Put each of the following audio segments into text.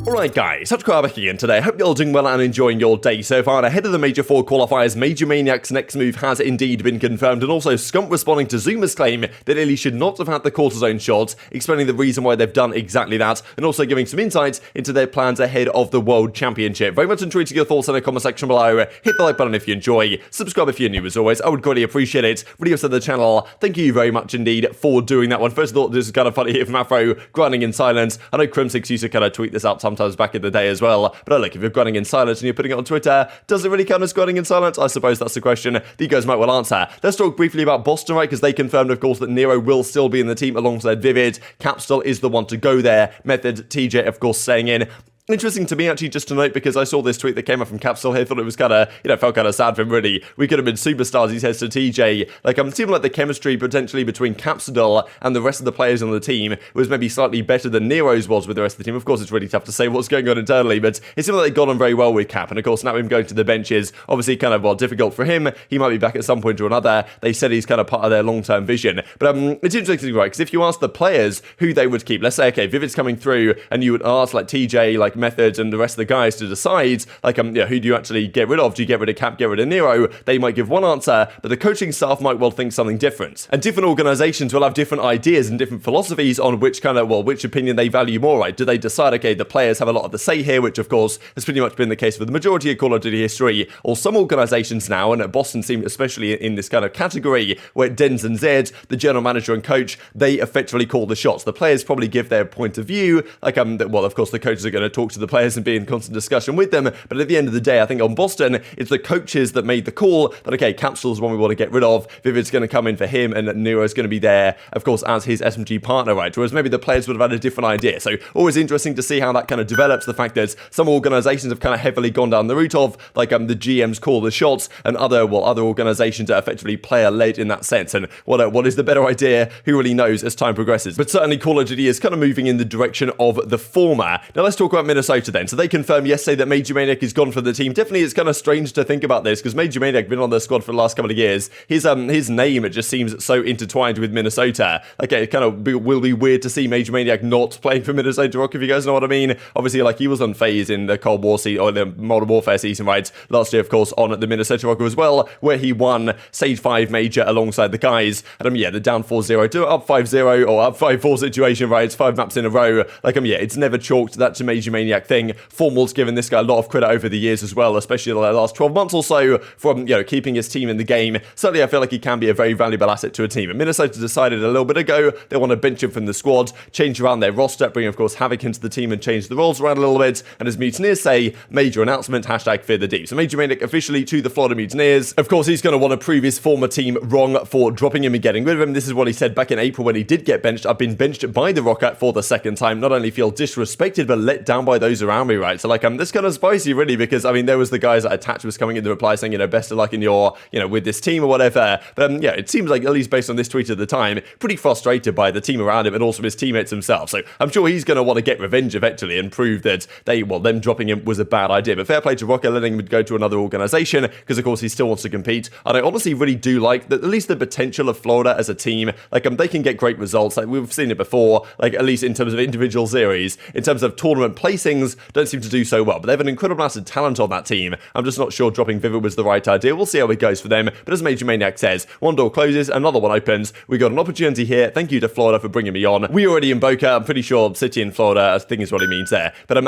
Alright guys, TacticalRab back again today. Hope you're all doing well and enjoying your day so far. And ahead of the Major 4 qualifiers, MajorManiak's next move has indeed been confirmed, and also Scump responding to ZooMaa's claim that iLLeY should not have had the cortisone shots, explaining the reason why they've done exactly that, and also giving some insights into their plans ahead of the World Championship. Very much enjoyed your thoughts in the comment section below. Hit the like button if you enjoy, subscribe if you're new as always, I would greatly appreciate it. Videos to the channel, thank you very much indeed for doing that one. First thought, this is kind of funny here from Afro, grinding in silence. I know Crimsix used to kind of tweet this out sometimes back in the day as well, but look, if you're grinding in silence and you're putting it on Twitter, does it really count as grinding in silence? I suppose that's the question that you guys might well answer. Let's talk briefly about Boston, right, because they confirmed, of course, that Nero will still be in the team alongside Vivid. Capsule is the one to go there. Method, TJ, of course, staying in. Interesting to me, actually, just to note, because I saw this tweet that came up from Capsule here, thought it was kind of, felt kind of sad for him, really. We could have been superstars, he says to TJ. Like, it seemed like the chemistry, potentially, between Capsule and the rest of the players on the team was maybe slightly better than Nero's was with the rest of the team. Of course, it's really tough to say what's going on internally, but it seemed like they got on very well with Cap, and of course, now him going to the bench is obviously kind of, well, difficult for him. He might be back at some point or another. They said he's kind of part of their long-term vision. But it's interesting, right, because if you ask the players who they would keep, let's say, okay, Vivid's coming through, and you would ask, like, TJ, like, Methods, and the rest of the guys to decide, like, who do you actually get rid of? Do you get rid of Cap, get rid of Nero? They might give one answer, but the coaching staff might well think something different. And different organizations will have different ideas and different philosophies on which kind of, well, which opinion they value more, right? Do they decide, okay, the players have a lot of the say here, which of course has pretty much been the case for the majority of Call of Duty history, or some organizations now, and Boston seem especially in this kind of category, where Denz and Zed, the general manager and coach, they effectively call the shots. The players probably give their point of view, like, well, of course, the coaches are going to talk to the players and be in constant discussion with them, but at the end of the day, I think on Boston, it's the coaches that made the call that, okay, Capsule's one we want to get rid of, Vivid's going to come in for him, and Nero's going to be there, of course, as his SMG partner, right? Whereas maybe the players would have had a different idea. So always interesting to see how that kind of develops, the fact that some organizations have kind of heavily gone down the route of, like, the GMs call the shots, and other organizations are effectively player-led in that sense, and what is the better idea? Who really knows as time progresses? But certainly Call of Duty is kind of moving in the direction of the former. Now let's talk about Minnesota then. So they confirmed yesterday that MajorManiak is gone for the team. Definitely it's kind of strange to think about this, because MajorManiak been on the squad for the last couple of years. His name, it just seems so intertwined with Minnesota. Like, it kind of will be weird to see MajorManiak not playing for Minnesota Rokkr, if you guys know what I mean. Obviously, like, he was on FaZe in the Cold War season, or the Modern Warfare season, right? Last year, of course, on the Minnesota Rokkr as well, where he won Stage 5 Major alongside the guys. And the down 4-0 to up 5-0 or up 5-4 situation, right? It's 5 maps in a row. Like, it's never chalked that to MajorManiak thing. FormaL's given this guy a lot of credit over the years as well, especially the last 12 months or so, from, keeping his team in the game. Certainly, I feel like he can be a very valuable asset to a team. And Minnesota decided a little bit ago they want to bench him from the squad, change around their roster, bring, of course, Havok into the team and change the roles around a little bit. And as Mutineers say, major announcement, #fear the deep. So MajorManiak officially to the Florida Mutineers. Of course, he's going to want to prove his former team wrong for dropping him and getting rid of him. This is what he said back in April when he did get benched. I've been benched by the Rokkr for the second time. Not only feel disrespected, but let down by those around me, right? So, like, this kind of spicy, really, because, there was the guys that Attach was coming in the reply saying, best of luck in your, with this team or whatever. But, it seems like, at least based on this tweet at the time, pretty frustrated by the team around him and also his teammates himself. So I'm sure he's going to want to get revenge eventually and prove that them dropping him was a bad idea. But fair play to Rokkr letting him go to another organization, because, of course, he still wants to compete. And I honestly really do like that, at least the potential of Florida as a team. Like, they can get great results. Like, we've seen it before, like, at least in terms of individual series. In terms of tournament placings, don't seem to do so well. But they have an incredible amount of talent on that team. I'm just not sure dropping Vivid was the right idea. We'll see how it goes for them. But as MajorManiak says, one door closes, another one opens. We got an opportunity here. Thank you to Florida for bringing me on. We already in Boca. I'm pretty sure City in Florida, I think is what he means there. But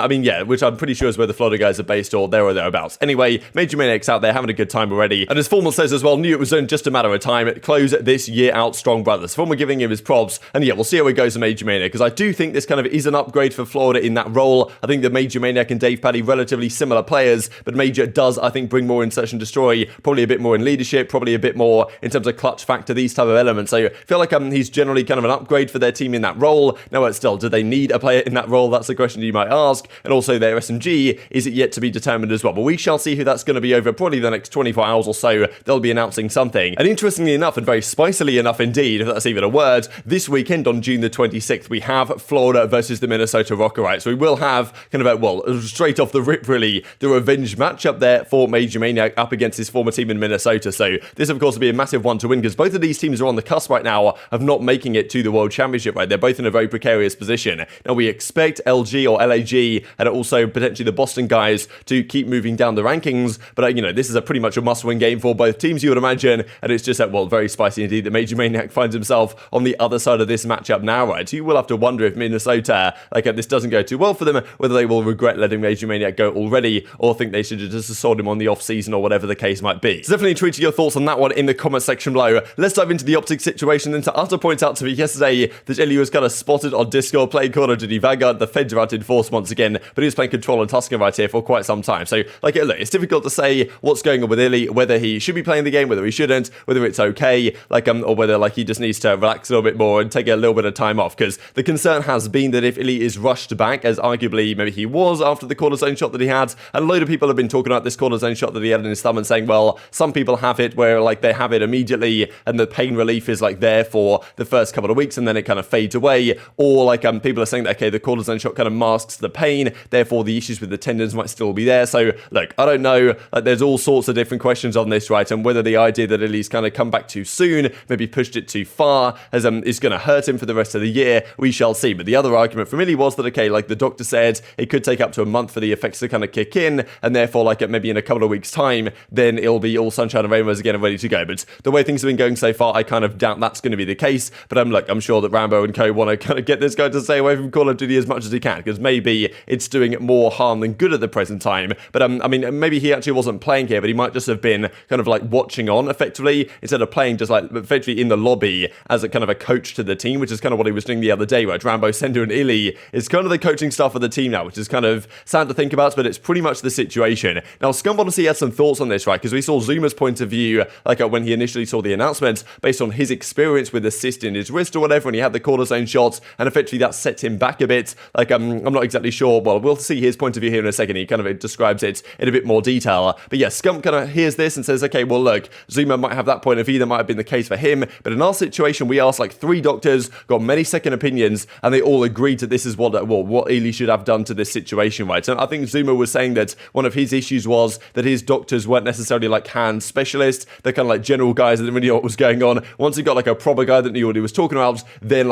which I'm pretty sure is where the Florida guys are based, or there or thereabouts. Anyway, MajorManiak's out there having a good time already. And as FormaL says as well, knew it was only just a matter of time. Close this year out strong, brothers. FormaL giving him his props. And we'll see how it goes to MajorManiak, because I do think this kind of is an upgrade for Florida in that role. I think that MajorManiak and Dave Paddy, relatively similar players, but Major does, I think, bring more in search and destroy, probably a bit more in leadership, probably a bit more in terms of clutch factor, these type of elements. So I feel like he's generally kind of an upgrade for their team in that role. Now, still, do they need a player in that role? That's the question you might ask. And also their SMG, is it yet to be determined as well? But we shall see who that's going to be over probably the next 24 hours or so. They'll be announcing something. And interestingly enough, and very spicily enough indeed, if that's even a word, this weekend on June the 26th, we have Florida versus the Minnesota Rokkr, right? So we will have have kind of straight off the rip, really, the revenge matchup there for MajorManiak up against his former team in Minnesota. So this, of course, will be a massive one to win because both of these teams are on the cusp right now of not making it to the World Championship, right? They're both in a very precarious position. Now, we expect LG or LAG and also potentially the Boston guys to keep moving down the rankings, but, this is a pretty much a must-win game for both teams, you would imagine, and it's just, very spicy indeed that MajorManiak finds himself on the other side of this matchup now, right? So you will have to wonder if Minnesota, this doesn't go too well for them, whether they will regret letting MajorManiak go already or think they should have just sold him on the off-season or whatever the case might be. So definitely tweet your thoughts on that one in the comment section below. Let's dive into the OpTic situation. And to Utter point out to me yesterday that iLLeY was kind of spotted on Discord playing Call of Duty Vanguard. The feds are out in force once again, but he was playing Control and Tusken right here for quite some time. So, look, it's difficult to say what's going on with iLLeY, whether he should be playing the game, whether he shouldn't, whether it's okay, or whether, he just needs to relax a little bit more and take a little bit of time off. Because the concern has been that if iLLeY is rushed back, as arguably maybe he was after the cornerstone shot that he had, and a load of people have been talking about this cornerstone shot that he had in his thumb and saying, well, some people have it where, they have it immediately and the pain relief is, there for the first couple of weeks and then it kind of fades away. Or, people are saying that, okay, the cornerstone shot kind of masks the pain, therefore the issues with the tendons might still be there. So, look, I don't know. There's all sorts of different questions on this, right? And whether the idea that iLLeY's kind of come back too soon, maybe pushed it too far, is going to hurt him for the rest of the year, we shall see. But the other argument from iLLeY was that, okay, the doctor said it could take up to a month for the effects to kind of kick in, and therefore, maybe in a couple of weeks' time, then it'll be all sunshine and rainbows again and ready to go. But the way things have been going so far, I kind of doubt that's going to be the case. But I'm sure that Rambo and co want to kind of get this guy to stay away from Call of Duty as much as he can, because maybe it's doing more harm than good at the present time. But maybe he actually wasn't playing here, but he might just have been kind of watching on effectively instead of playing just effectively in the lobby as a kind of a coach to the team, which is kind of what he was doing the other day, right? Rambo, Sender, and iLLeY is kind of the coaching staff of the team now, which is kind of sad to think about, but it's pretty much the situation. Now, Scump honestly had some thoughts on this, right? Because we saw ZooMaa's point of view, when he initially saw the announcement, based on his experience with the cyst in his wrist or whatever, and he had the cornerstone shots, and effectively that set him back a bit. I'm not exactly sure. Well, we'll see his point of view here in a second. He kind of describes it in a bit more detail. But yeah, Scump kind of hears this and says, okay, well, look, ZooMaa might have that point of view. That might have been the case for him. But in our situation, we asked 3 doctors, got many second opinions, and they all agreed that this is what iLLeY should have done to this situation, right? And I think ZooMaa was saying that one of his issues was that his doctors weren't necessarily hand specialists. They're kind of general guys that didn't really know what was going on. Once he got a proper guy that knew what he was talking about, then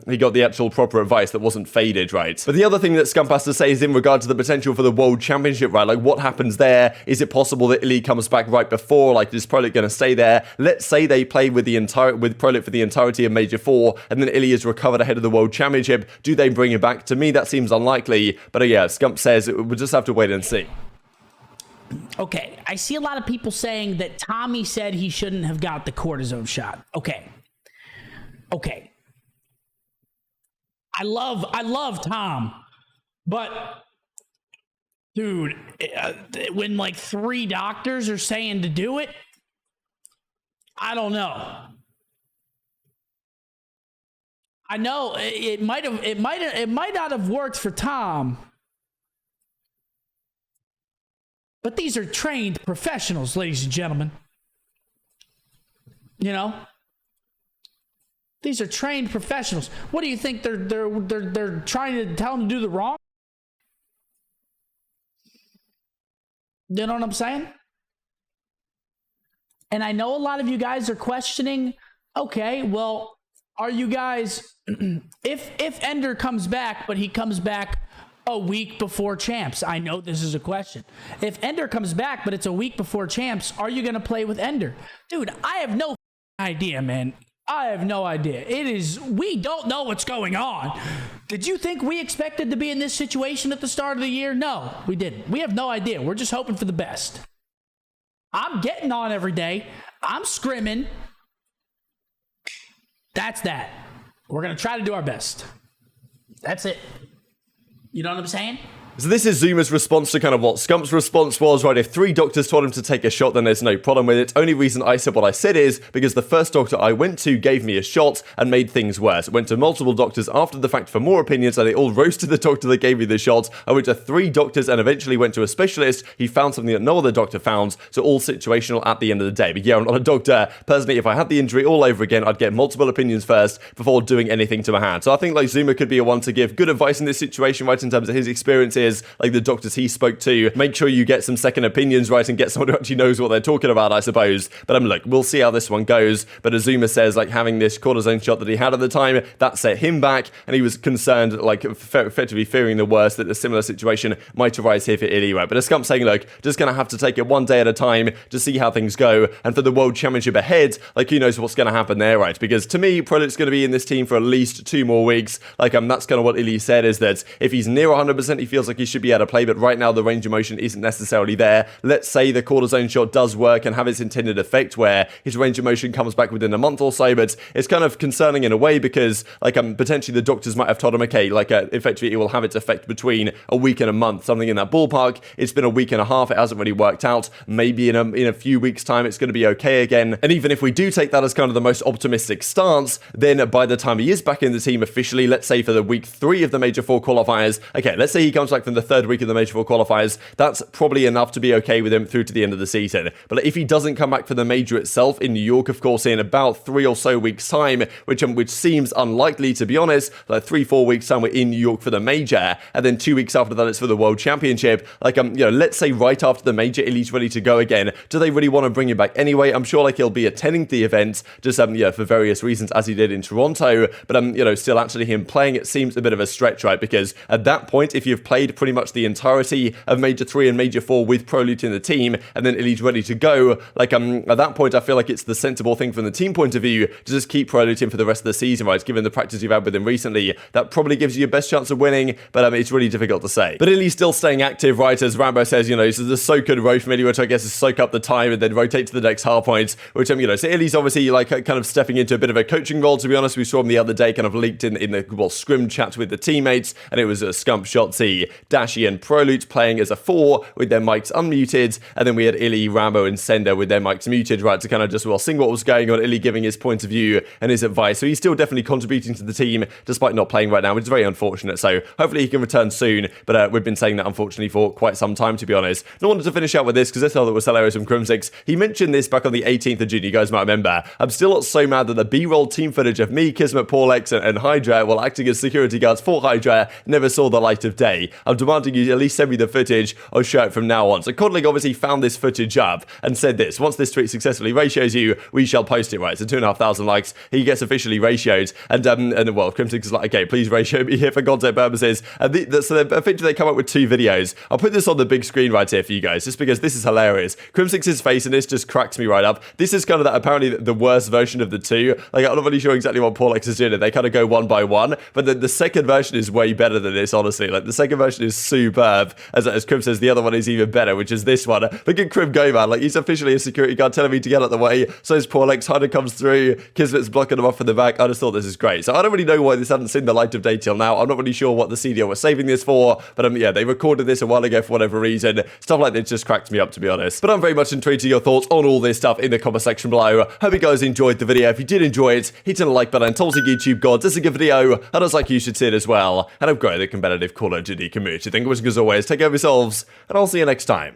he got the actual proper advice that wasn't faded, right? But the other thing that Scump has to say is in regard to the potential for the World Championship, right? What happens there? Is it possible that iLLeY comes back right before? Is ProLic going to stay there? Let's say they play with ProLic for the entirety of Major 4, and then iLLeY is recovered ahead of the World Championship. Do they bring him back? To me, that seems unlikely. But yeah, Scump says we'll just have to wait and see. Okay, I see a lot of people saying that Tommy said he shouldn't have got the cortisone shot. Okay. I love Tom, but dude, when 3 doctors are saying to do it, I don't know. I know it might not have worked for Tom. But these are trained professionals, ladies and gentlemen. These are trained professionals. What do you think they're trying to tell them to do the wrong? You know what I'm saying? And I know a lot of you guys are questioning, okay, well, are you guys if Ender comes back, but he comes back a week before champs? I know this is a question. If Ender comes back, but it's a week before champs, are you going to play with Ender? Dude, I have no idea, man. I have no idea. We don't know what's going on. Did you think we expected to be in this situation at the start of the year? No, we didn't. We have no idea. We're just hoping for the best. I'm getting on every day. I'm scrimming. That's that. We're going to try to do our best. That's it. You know what I'm saying? So this is ZooMaa's response to kind of what Scump's response was, right? If 3 doctors told him to take a shot, then there's no problem with it. Only reason I said what I said is because the first doctor I went to gave me a shot and made things worse. I went to multiple doctors after the fact for more opinions, and they all roasted the doctor that gave me the shot. I went to 3 doctors and eventually went to a specialist. He found something that no other doctor found, so all situational at the end of the day. But yeah, I'm not a doctor. Personally, if I had the injury all over again, I'd get multiple opinions first before doing anything to my hand. So I think ZooMaa could be a one to give good advice in this situation, right, in terms of his experiences sources, like the doctors he spoke to. Make sure you get some second opinions, right, and get someone who actually knows what they're talking about, I suppose. But look, we'll see how this one goes. But as ZooMaa says, like, having this cortisone shot that he had at the time, that set him back, and he was concerned, like, effectively fearing the worst, that a similar situation might arise here for iLLeY, right? But as Scump saying, look, just gonna have to take it one day at a time to see how things go. And for the World Championship ahead, like, who knows what's gonna happen there, right? Because to me, Prolut's gonna be in this team for at least 2 more weeks. Like, that's kind of what iLLeY said, is that if he's near 100%, he feels like he should be able to play, but right now the range of motion isn't necessarily there. Let's say the cortisone shot does work and have its intended effect where his range of motion comes back within a month or so, but it's kind of concerning in a way because, like, potentially the doctors might have told him, okay, like, effectively it will have its effect between a week and a month, something in that ballpark. It's been a week and a half, it hasn't really worked out. Maybe in a few weeks' time it's going to be okay again. And even if we do take that as kind of the most optimistic stance, then by the time he is back in the team officially, let's say for the week 3 of the Major 4 qualifiers, okay, let's say he comes back from the 3rd week of the Major 4 qualifiers, that's probably enough to be okay with him through to the end of the season. But if he doesn't come back for the Major itself in New York, of course, in about 3 or so weeks' time, which seems unlikely, to be honest, like 3-4 weeks' time we're in New York for the Major, and then 2 weeks after that it's for the World Championship, like, you know, let's say right after the Major, iLLeY's ready to go again. Do they really want to bring him back anyway? I'm sure, like, he'll be attending the event, just, you know, for various reasons, as he did in Toronto, but, you know, still actually him playing, it seems a bit of a stretch, right? Because at that point, if you've played pretty much the entirety of Major 3 and Major 4 with Prolut in the team, and then iLLeY's ready to go, like, at that point, I feel like it's the sensible thing from the team point of view to just keep Prolut in for the rest of the season, right? Given the practice you've had with him recently, that probably gives you your best chance of winning, but it's really difficult to say. But iLLeY's still staying active, right? As Rambo says, you know, so the soak and row from iLLeY, which I guess is soak up the time and then rotate to the next hard point, which, you know, so iLLeY's obviously, like, kind of stepping into a bit of a coaching role, to be honest. We saw him the other day kind of leaked in the, well, scrim chat with the teammates, and it was Scump, Shotzi, Dashy, and Prolut playing as a 4 with their mics unmuted, and then we had iLLeY, Rambo, and Sender with their mics muted, right, to kind of just, well, sing what was going on, iLLeY giving his point of view and his advice. So he's still definitely contributing to the team, despite not playing right now, which is very unfortunate. So hopefully he can return soon, but we've been saying that, unfortunately, for quite some time, to be honest. And I wanted to finish out with this, because this that was hilarious from Crimsix. He mentioned this back on the 18th of June, you guys might remember. I'm still not so mad that the B-roll team footage of me, Kismet, Paulex, and Hydra, while acting as security guards for Hydra, never saw the light of day. I'm demanding you at least send me the footage or show it from now on. So Codling obviously found this footage up and said this: once this tweet successfully ratios you, we shall post it, right? So 2,500 likes, he gets officially ratioed, and well, Crimsix is like, okay, please ratio me here for content purposes. And so effectively they come up with 2 videos. I'll put this on the big screen right here for you guys, just because this is hilarious. Crimsix's face in this just cracks me right up. This is kind of apparently the worst version of the 2. Like, I'm not really sure exactly what Paulex is doing. They kind of go one by one, but the second version is way better than this, honestly. Like, the second version is superb. As Crim says, the other one is even better, which is this one. Look at Crim go, man. Like, he's officially a security guard telling me to get out of the way. So is Paulex. Hydra comes through. Kismet's blocking him off from the back. I just thought this is great. So I don't really know why this hadn't seen the light of day till now. I'm not really sure what the CDO was saving this for, but yeah, they recorded this a while ago for whatever reason. Stuff like this just cracks me up, to be honest. But I'm very much intrigued to your thoughts on all this stuff in the comment section below. Hope you guys enjoyed the video. If you did enjoy it, hit the like button. Tell us your YouTube gods, this is a good video, and as like you should see it as well. And I've grown the competitive Call of Duty community. Thank you, as always, take care of yourselves, and I'll see you next time.